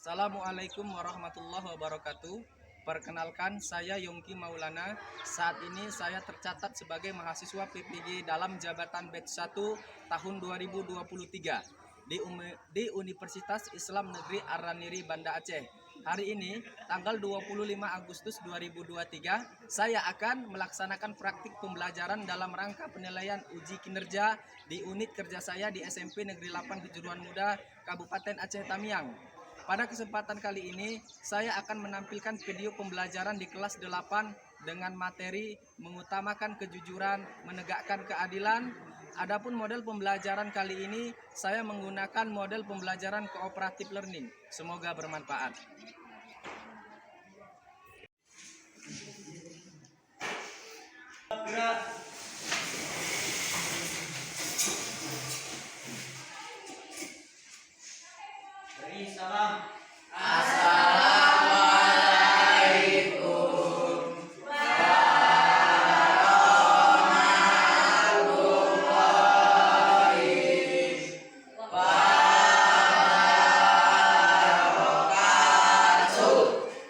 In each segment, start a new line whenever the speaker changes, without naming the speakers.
Assalamualaikum warahmatullahi wabarakatuh. Perkenalkan, saya Yongki Maulana. Saat ini saya tercatat sebagai mahasiswa PPG dalam jabatan batch 1 tahun 2023 di Universitas Islam Negeri Araniri, Banda Aceh. Hari ini, tanggal 25 Agustus 2023, saya akan melaksanakan praktik pembelajaran dalam rangka penilaian uji kinerja di unit kerja saya di SMP Negeri 8 Kejuruan Muda, Kabupaten Aceh Tamiang. Pada kesempatan kali ini, saya akan menampilkan video pembelajaran di kelas 8 dengan materi mengutamakan kejujuran, menegakkan keadilan. Adapun model pembelajaran kali ini, saya menggunakan model pembelajaran cooperative learning. Semoga bermanfaat.
Salam.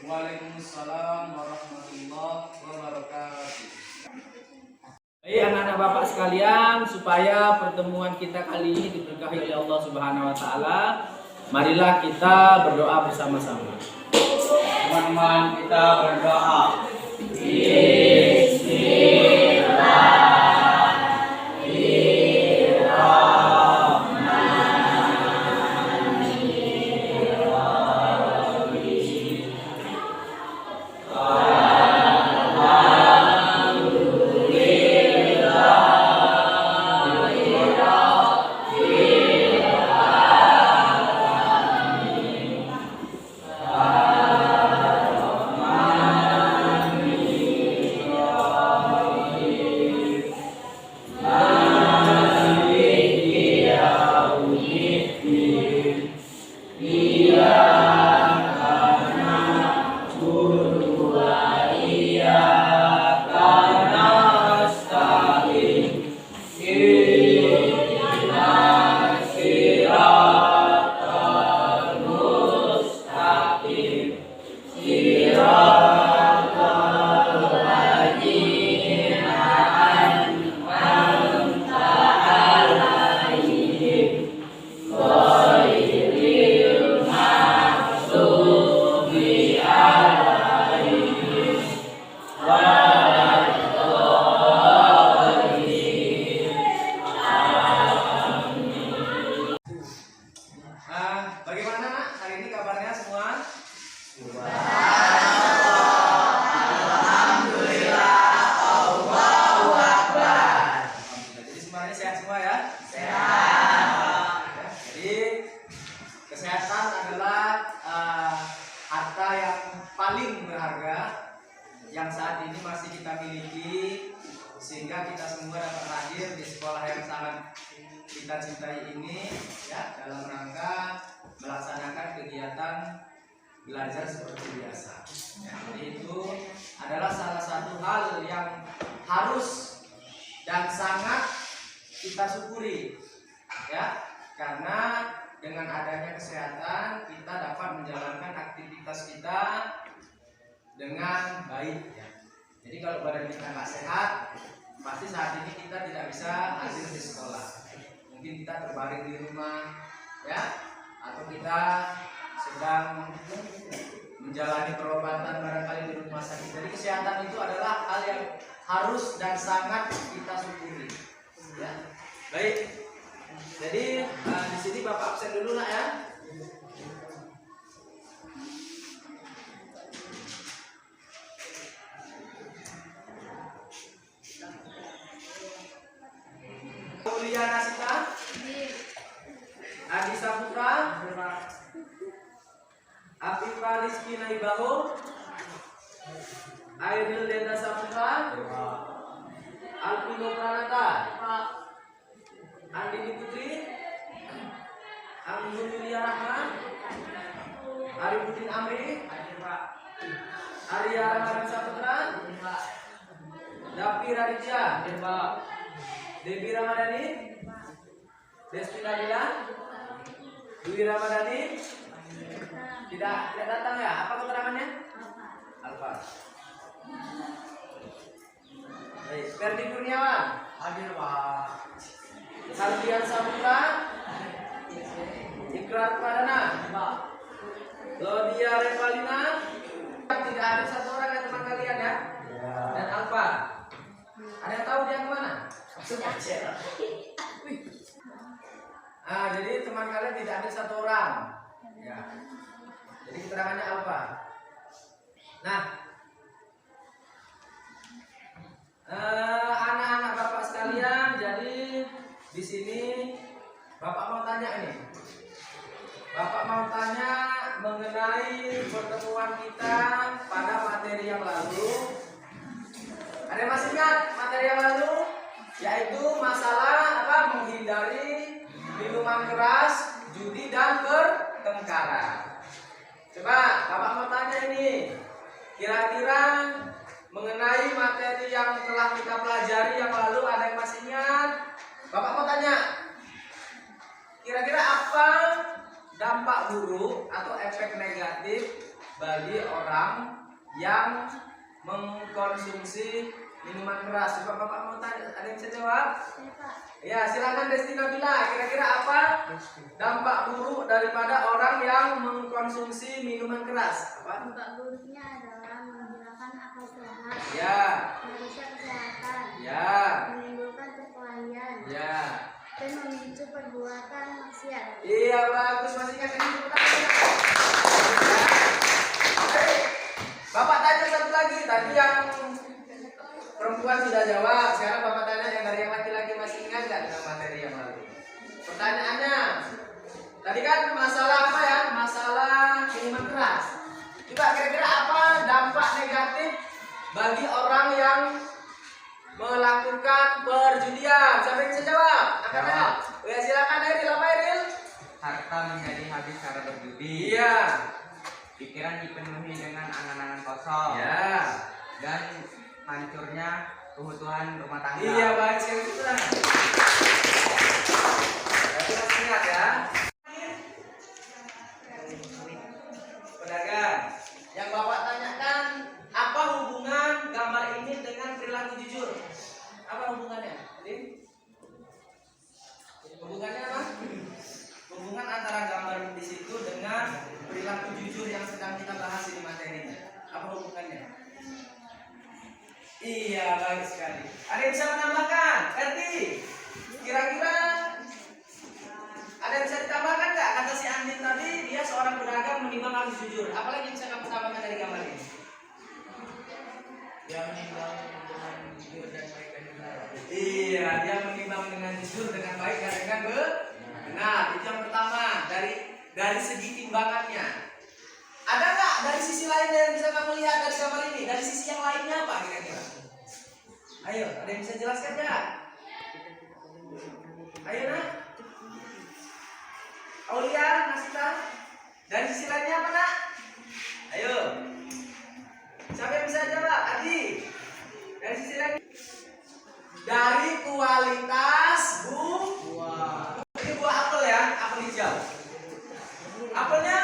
Waalaikumsalam warahmatullahi wabarakatuh.
Baik anak-anak Bapak sekalian, supaya pertemuan kita kali ini diberkahi oleh Allah Subhanahu wa taala, marilah kita berdoa bersama-sama. Teman-teman, kita berdoa.
Bagaimana nak? Hari ini kabarnya semua? Jadi semuanya sehat semua ya? Sehat. Jadi kesehatan adalah harta yang paling berharga yang saat ini masih kita miliki, sehingga kita semua dapat hadir di sekolah yang sangat kita cintai ini ya, dalam rangka melaksanakan kegiatan belajar seperti biasa ya. Jadi itu adalah salah satu hal yang harus dan sangat kita syukuri ya, karena dengan adanya kesehatan kita dapat menjalankan aktivitas kita dengan baik ya. Jadi kalau badan kita nggak sehat, pasti saat ini kita tidak bisa hadir di sekolah. Mungkin kita terbaring di rumah ya, atau kita sedang menjalani perobatan barangkali di rumah sakit. Jadi kesehatan itu adalah hal yang harus dan sangat kita syukuri ya. Baik, jadi di sini Bapak absen dulu nak ya. Uliana Sita, Adi Saputra, Afifa Rizky Naibaho, Airil Denda Saputra, Alpino Pranata, Andini Putri, Anggun Yulia Rahman, Arifudin Amri, Arya Ramadan Saputra, Dapi Raditya, Devi Ramadhani, Desti Nabila, Dwi Ramadhani, Tidak datang ya? Apa keterangannya? Alfa. Baik, Ferdi Kurniawan.
Hadir Pak.
Saldian Saputra. Ikrar Pradana. Lodia Revalina. Tidak ada satu orang ya teman kalian ya. Dan Alfa. Ada yang tahu dia kemana? Jadi teman kalian tidak ada satu orang. Ya. Jadi keterangannya Alfa. Nah, anak-anak bapak sekalian, jadi di sini bapak mau tanya ini. Bapak mau tanya mengenai pertemuan kita pada materi yang lalu. Ada yang masih ingat materi yang lalu? Yaitu masalah apa? Menghindari minuman keras, judi dan pertengkaran. Coba bapak mau tanya ini. Kira-kira mengenai materi yang telah kita pelajari yang lalu, ada yang masih ingat? Bapak mau tanya, kira-kira apa dampak buruk atau efek negatif bagi orang yang mengkonsumsi minuman keras? Coba bapak mau tanya, ada yang bisa jawab? Ya, silakan Desti Nabila. Kira-kira apa dampak buruk daripada orang yang mengkonsumsi minuman keras? Apa?
Dampak buruknya adalah menghilangkan akal sehat,
Ya.
merusak kesehatan,
Ya.
menimbulkan perkelahian,
Ya.
dan memicu perbuatan maksiat.
Iya, bagus. Masih ingat ini? Bapak tanya satu lagi. Tadi yang perempuan sudah jawab. Sekarang bapak tanya yang dari yang laki-laki, masih ingat nggak dengan materi yang lalu? Pertanyaannya, tadi kan masalah apa ya? Masalah minuman keras. Coba kira-kira apa dampak negatif bagi orang yang melakukan perjudian? Siapa yang bisa jawab? Angkat tangan. Ya, silakan Eril. Apa Eril?
Harta menjadi habis cara berjudi.
Iya.
Pikiran dipenuhi dengan angan-angan kosong.
Ya.
Dan hancurnya keutuhan rumah tangga.
Iya, baik sekali itu lah. Berarti masih ingat ya. Pedagang. Yang bapak tanyakan, apa hubungan gambar ini dengan perilaku jujur? Apa hubungannya? Jadi, hubungannya apa? Hubungan antara gambar di situ dengan perilaku jujur yang sedang kita bahas di materinya. Apa hubungannya? Iya, baik sekali. Ada yang bisa menambahkan? Ferdi, kira-kira ada yang bisa ditambahkan nggak? Kata si Andin tadi, dia seorang pedagang menimbang harus jujur. Apalagi yang bisa kamu tambahkan dari gambar ini?
Dia menimbang dengan jujur dan baik dan benar.
Iya, dia menimbang dengan jujur, dengan baik dan dengan benar. Itu yang pertama dari segi timbangannya. Ada nggak dari sisi lain yang bisa kamu lihat dari gambar ini? Dari sisi yang lainnya apa kira-kira? Ayo, ada yang bisa jelaskan nggak? Ayo nak. Aulia, Nasita. Dari sisi lainnya apa nak? Ayo. Siapa yang bisa jawab? Adi. Dari sisi lain. Dari kualitas buah. Ini buah apel ya, apel hijau. Apelnya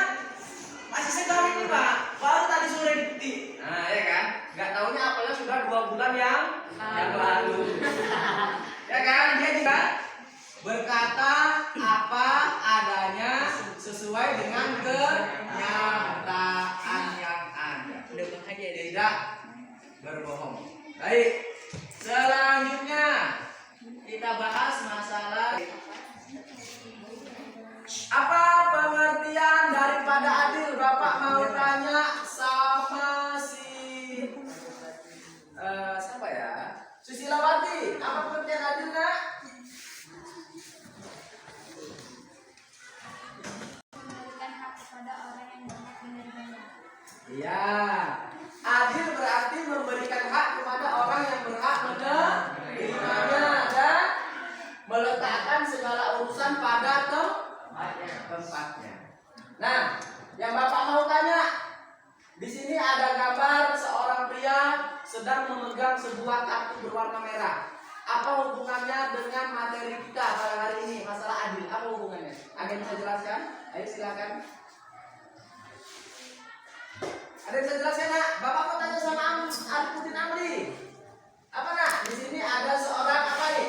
masih segar ini Pak, baru tadi sore dipetik. Nah ya kan, nggak taunya apelnya sudah 2 bulan yang lalu. Ya kan, dia juga berkata apa adanya sesuai dengan kenyataan yang ada. Tidak berbohong. Baik, selanjutnya kita bahas masalah apa pengertian daripada adil. Bapak mau tanya sama si siapa ya? Susilawati. Apa pengertian adil nak?
Memberikan hak kepada orang yang berhak menerimanya.
Iya. Adil berarti memberikan hak kepada orang yang berhak menerimanya dan meletakkan segala urusan pada tempatnya. Nah, yang Bapak mau tanya, di sini ada gambar seorang pria sedang memegang sebuah kartu berwarna merah. Apa hubungannya dengan materi kita pada hari ini, masalah adil? Apa hubungannya? Ada yang bisa jelaskan? Ayo silakan. Ada yang bisa jelaskan nak? Bapak mau tanya sama Arifudin Amri. Apa nak? Di sini ada seorang apa nih?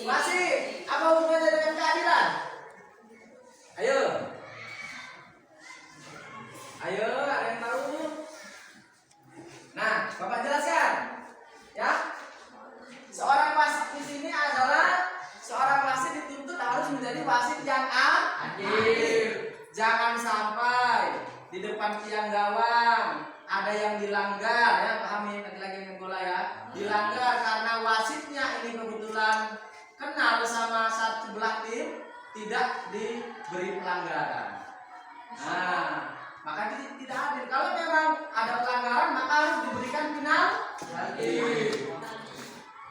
Wasit. Apa hubungannya dengan keadilan? Ayo. Ayo, ada yang tahu? Nah, Bapak jelaskan. Ya. Seorang wasit di sini adalah seorang wasit dituntut harus menjadi wasit yang adil. Jangan sampai di depan tiang gawang ada yang dilanggar, ya pahami nanti lagi main bola ya. Dilanggar karena wasitnya ini kebetulan kenal sama satu belah tim, tidak diberi pelanggaran. Nah, maka ini tidak adil. Kalau memang ada pelanggaran maka harus diberikan penalti.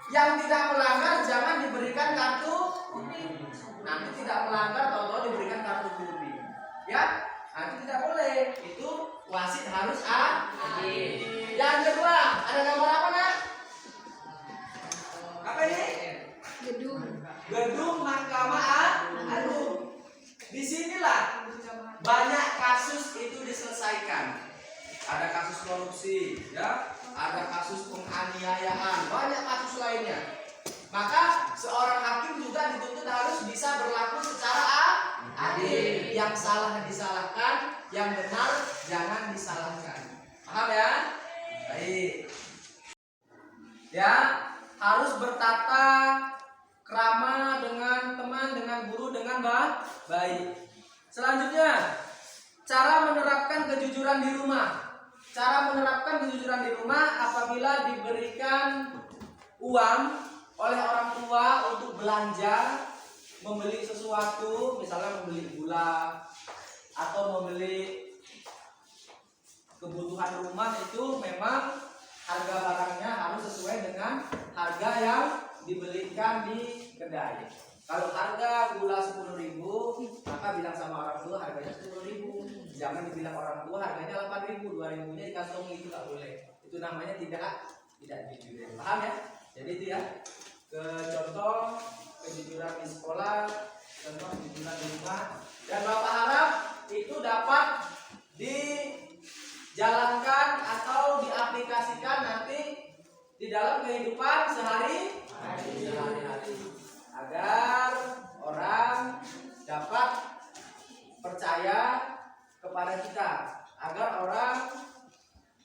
Yang tidak melanggar jangan diberikan kartu kuning. Nanti tidak melanggar tahu-tahu diberikan kartu kuning. Ya, nanti tidak boleh. Itu wasit harus adil. Yang kedua, ada gambar apa nak? Apa ini? Gedung Mahkamah Agung. Disinilah banyak kasus itu diselesaikan. Ada kasus korupsi, ya, ada kasus penganiayaan, banyak kasus lainnya. Maka seorang hakim juga dituntut harus bisa berlaku secara adil. Yang salah disalahkan, yang benar jangan disalahkan. Paham ya? Baik. Ya, harus bertata krama dengan teman, dengan guru, dengan baik. Selanjutnya, cara menerapkan kejujuran di rumah. Cara menerapkan kejujuran di rumah apabila diberikan uang oleh orang tua untuk belanja, membeli sesuatu, misalnya membeli gula atau membeli kebutuhan rumah, itu memang harga barangnya harus sesuai dengan harga yang dibelikan di kedai. Kalau harga gula 10.000, maka bilang sama orang tua harganya 10.000. Jangan dibilang orang tua harganya 8.000, 2.000-nya dikantongi, itu nggak boleh. Itu namanya tidak jujur. Paham ya? Jadi itu ya. Contoh kejujuran di sekolah, contoh kejujuran di rumah. Dan Bapak harap itu dapat dijalankan atau diaplikasikan nanti di dalam kehidupan sehari-hari, agar orang dapat percaya kepada kita, agar orang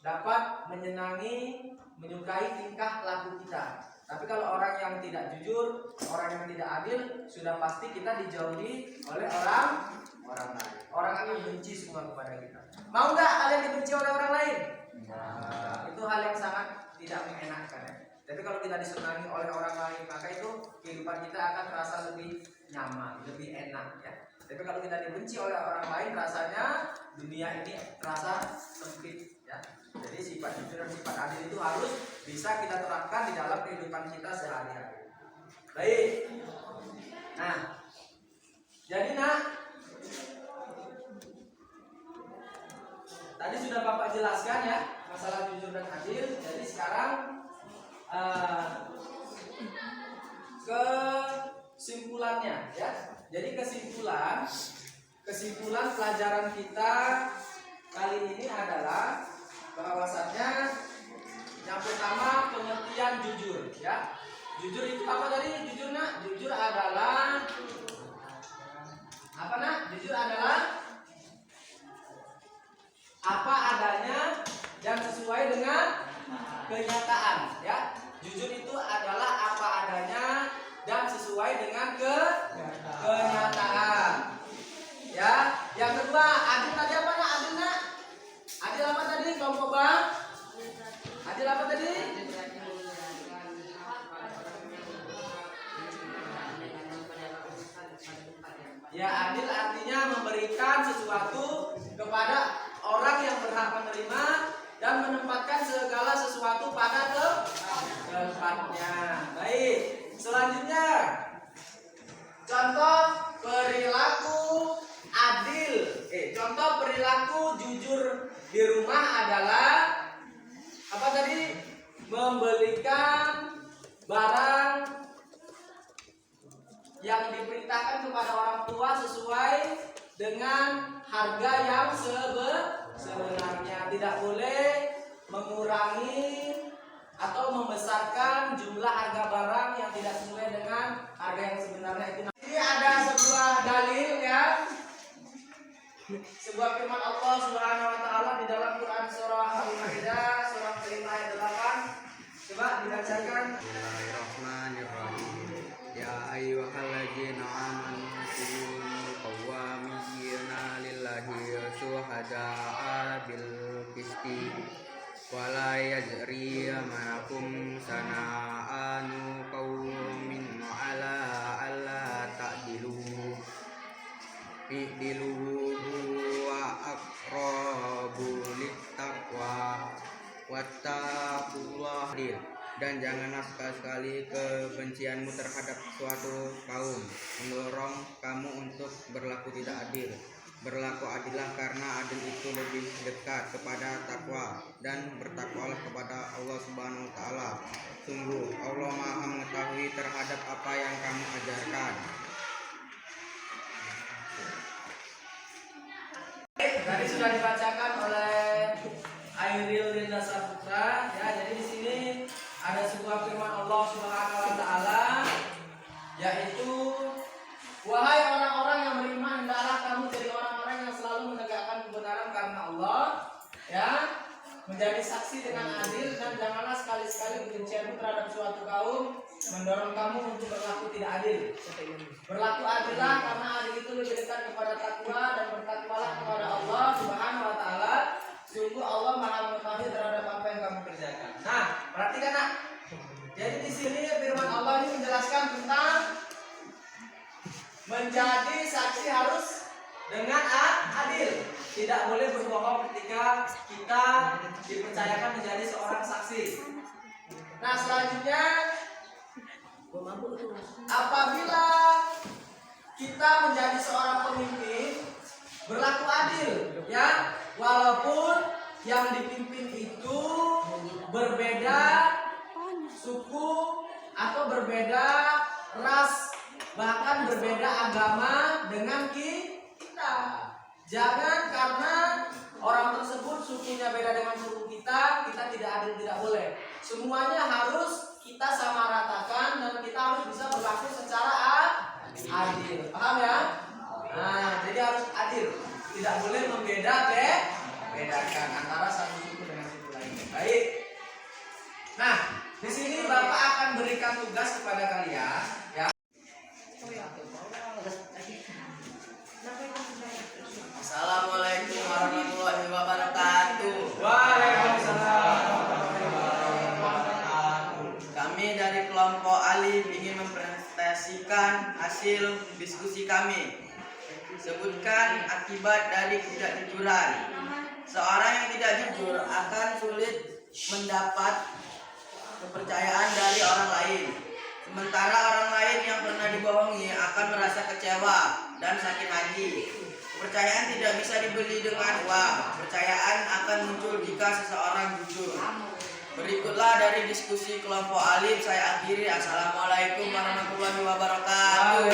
dapat menyenangi, menyukai tingkah laku kita. Tapi kalau orang yang tidak jujur, orang yang tidak adil, sudah pasti kita dijauhi oleh orang lain. Orang akan benci semua kepada kita. Mau nggak kalian dibenci oleh orang lain? Itu hal yang sangat tidak mengenakan ya. Tapi kalau kita disenangi oleh orang lain, maka itu kehidupan kita akan terasa lebih nyaman, lebih enak ya. Tapi kalau kita dibenci oleh orang lain, rasanya dunia ini terasa sempit ya. Jadi sifat jujur dan sifat adil itu harus bisa kita terapkan di dalam kehidupan kita sehari-hari. Baik. Nah, jadi tadi sudah Bapak jelaskan ya masalah jujur dan adil. Jadi sekarang kesimpulannya ya. Jadi kesimpulan pelajaran kita kali ini adalah bahwasannya yang pertama pengertian jujur ya. Jujur itu apa tadi? Jujur nak? Jujur adalah apa nak? Jujur adalah apa adanya dan sesuai dengan kenyataan ya. Jujur itu adalah apa adanya dan sesuai dengan kenyataan ya. Yang kedua, adil tadi apa nak? Adil nak? Adil apa tadi? Kelompok bang? Adil apa tadi? Ya, adil artinya memberikan sesuatu kepada orang yang berhak menerima dan menempatkan segala sesuatu pada tempatnya. Baik, selanjutnya contoh perilaku adil. Contoh perilaku jujur di rumah adalah apa tadi? Membelikan barang yang diperintahkan kepada orang tua sesuai dengan harga yang
sebenarnya. Tidak boleh mengurangi atau membesarkan jumlah harga barang yang tidak sesuai dengan harga yang sebenarnya itu. Ini ada sebuah dalil ya, sebuah firman Allah Subhanahu wa taala di dalam Quran surah Al-Maidah surah kelima ayat 8. Coba dibacakan.
Bismillahirrahmanirrahim. Ya ayyuhalladzina amanu kunu qawwamina lillahi syuhada'a bil qisti wala yajri manakum sana'anu qaumin ala alla ta'dilu i'dilu wa aqrabu littaqwa wattaqullah. Dan janganlah sekali-sekali kebencianmu terhadap suatu kaum mendorong kamu untuk berlaku tidak adil. Berlaku adillah karena adil itu lebih dekat kepada takwa, dan bertakwalah kepada Allah Subhanahu wa taala. Sungguh Allah Maha mengetahui terhadap apa yang kamu ajarkan.
Tadi sudah dibacakan oleh Airil Linda Saputra ya. Jadi di sini ada sebuah firman Allah Subhanahu wa taala, yaitu wahai orang-orang yang beriman, hendaklah kamu jadi orang-orang yang selalu menegakkan kebenaran karena Allah ya, menjadi saksi dengan adil, dan janganlah sekali-sekali kebencianmu terhadap suatu kaum mendorong kamu untuk berlaku tidak adil. Berlaku adillah karena adil itu lebih dekat kepada takwa, dan bertakwalah kepada Allah Subhanahu wa taala. Sungguh Allah Maha mengetahui terhadap apa yang kamu kerjakan. Nah, perhatikan nak. Jadi di sini firman Allah ini menjelaskan tentang menjadi saksi harus dengan adil. Tidak boleh berbohong ketika kita dipercayakan menjadi seorang saksi. Nah, selanjutnya apabila kita menjadi seorang pemimpin, berlaku adil ya, walaupun yang dipimpin itu berbeda suku atau berbeda ras, bahkan berbeda agama dengan kita. Jangan karena orang tersebut sukunya beda dengan suku kita tidak adil, tidak boleh. Semuanya harus kita samaratakan, dan kita harus bisa berlaku secara adil. Paham ya? Nah, jadi harus adil. Tidak boleh membedakan antara satu suku dengan suku lain. Baik. Nah, di sini Bapak akan berikan tugas kepada kalian ya.
Assalamualaikum warahmatullahi wabarakatuh.
Waalaikumsalam.
Kami dari kelompok alif ingin mempresentasikan hasil diskusi kami. Sebutkan akibat dari ketidakjujuran. Seorang yang tidak jujur akan sulit mendapat kepercayaan dari orang lain. Sementara orang lain yang pernah dibohongi akan merasa kecewa dan sakit hati. Kepercayaan tidak bisa dibeli dengan uang. Kepercayaan akan muncul jika seseorang jujur. Berikutlah dari diskusi kelompok alif saya akhiri. Assalamualaikum warahmatullahi wabarakatuh.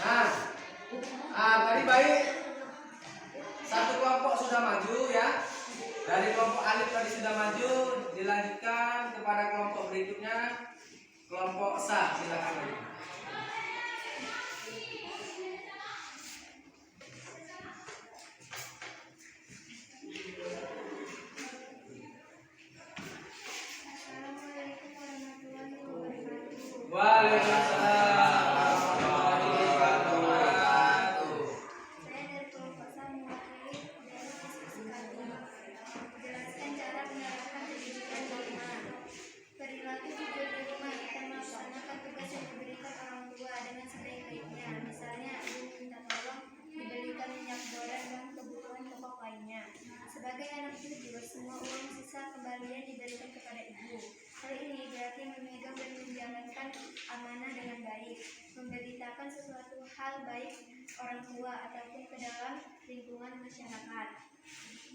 Nah, tadi baik, satu kelompok sudah maju ya. Dari kelompok alif tadi sudah maju, dilanjutkan kepada kelompok berikutnya, kelompok sa. Silakan.
Assalamualaikum warahmatullahi wabarakatuh.
Waalaikumsalam.
Saya dari kelompok saya mewakili dari diskusi kami. Menjelaskan cara menerapkan pendidikan di rumah. Perilaku jujur di rumah kita melaksanakan tugas yang diberikan orang tua dengan sebaik-baiknya. Misalnya, ibu minta tolong dibelikan minyak goreng dan kebutuhan pokok lainnya. Sebagai anak jujur, semua uang sisa kembalian diberikan kepada ibu. Hal ini berarti memegang dan menjalankan amanah dengan baik, memberitakan sesuatu hal baik orang tua ataupun ke dalam lingkungan masyarakat.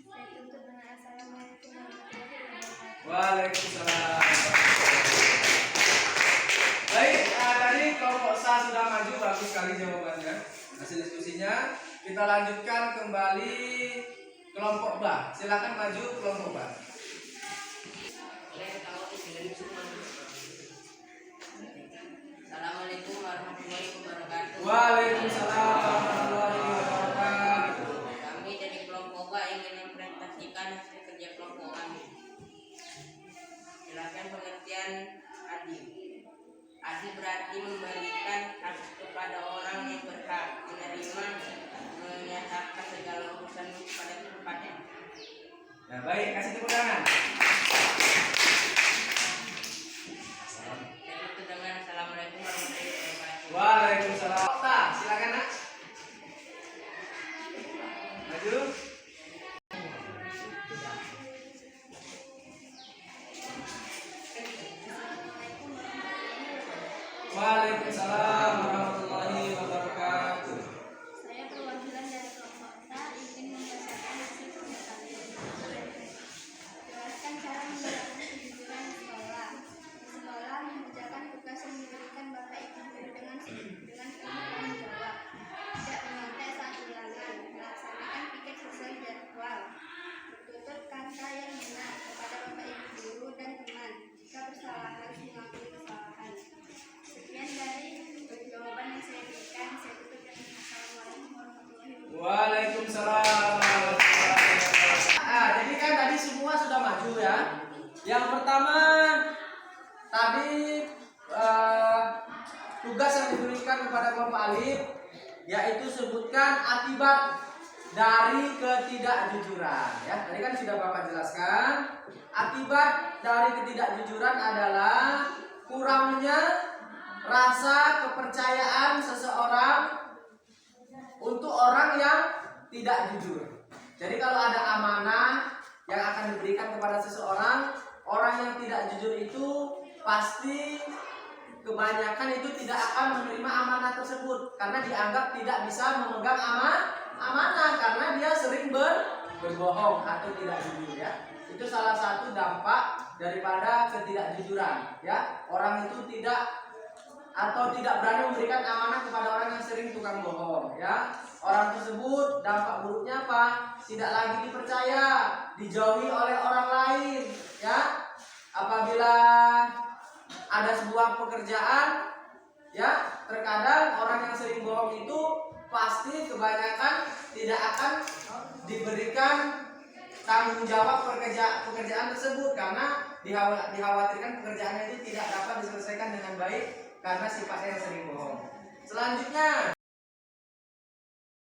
Saya tutup dengan assalamualaikum warahmatullahi wabarakatuh.
Waalaikumsalam. Baik, tadi kelompok sa sudah maju, bagus sekali jawabannya. Hasil diskusinya.
kita lanjutkan kembali kelompok Ba. Silakan maju kelompok Ba.
Assalamualaikum warahmatullahi wabarakatuh.
Waalaikumsalam warahmatullahi wabarakatuh.
Kami dari kelompok A ingin mempresentasikan hasil kerja kelompok kami. Silakan pengertian adil. Adil berarti memberikan hak kepada orang yang berhak, menerima, menyatakan segala urusan kepada tempatnya.
Nah, baik, kasih tepuk tangan.
Saya tutup dengan assalamualaikum warahmatullahi wabarakatuh.
Waalaikumsalam. Okta, silakan nak. Maju. Waalaikumsalam warahmatullahi wabarakatuh.
Saya perwakilan dari kelompok A ingin membacakan hasil kerja kalian. Jelaskan cara menerapkan kejujuran di sekolah. Di sekolah mengerjakan tugas yang diberikan Bapak Ibu guru dengan tanggung jawab. Tidak menyantai saat ulangan. Melaksanakan piket sesuai jadwal. Bertutur kata yang benar kepada Bapak Ibu guru dan teman. Jika bersalah harus mengakui kesalahan. Sekian dari jawaban yang saya berikan. Saya tutup dengan assalamualaikum warahmatullahi wabarakatuh.
Waalaikumsalam. Jadi kan tadi semua sudah maju ya. Yang pertama tadi tugas yang diberikan kepada kelompok alif yaitu sebutkan akibat dari ketidakjujuran ya. Tadi kan sudah Bapak jelaskan. Akibat dari ketidakjujuran adalah kurangnya rasa kepercayaan seseorang untuk orang yang tidak jujur. Jadi kalau ada amanah yang akan diberikan kepada seseorang, orang yang tidak jujur itu pasti kebanyakan itu tidak akan menerima amanah tersebut karena dianggap tidak bisa memegang amanah karena dia sering berbohong atau tidak jujur ya. Itu salah satu dampak daripada ketidakjujuran ya. Orang itu tidak berani memberikan amanah kepada orang yang sering tukang bohong ya. Orang tersebut dampak buruknya apa? Tidak lagi dipercaya, dijauhi oleh orang lain ya. Apabila ada sebuah pekerjaan ya, terkadang orang yang sering bohong itu pasti kebanyakan tidak akan diberikan tanggung jawab pekerjaan tersebut karena dikhawatirkan pekerjaannya itu tidak dapat diselesaikan dengan baik karena sifatnya yang sering bohong.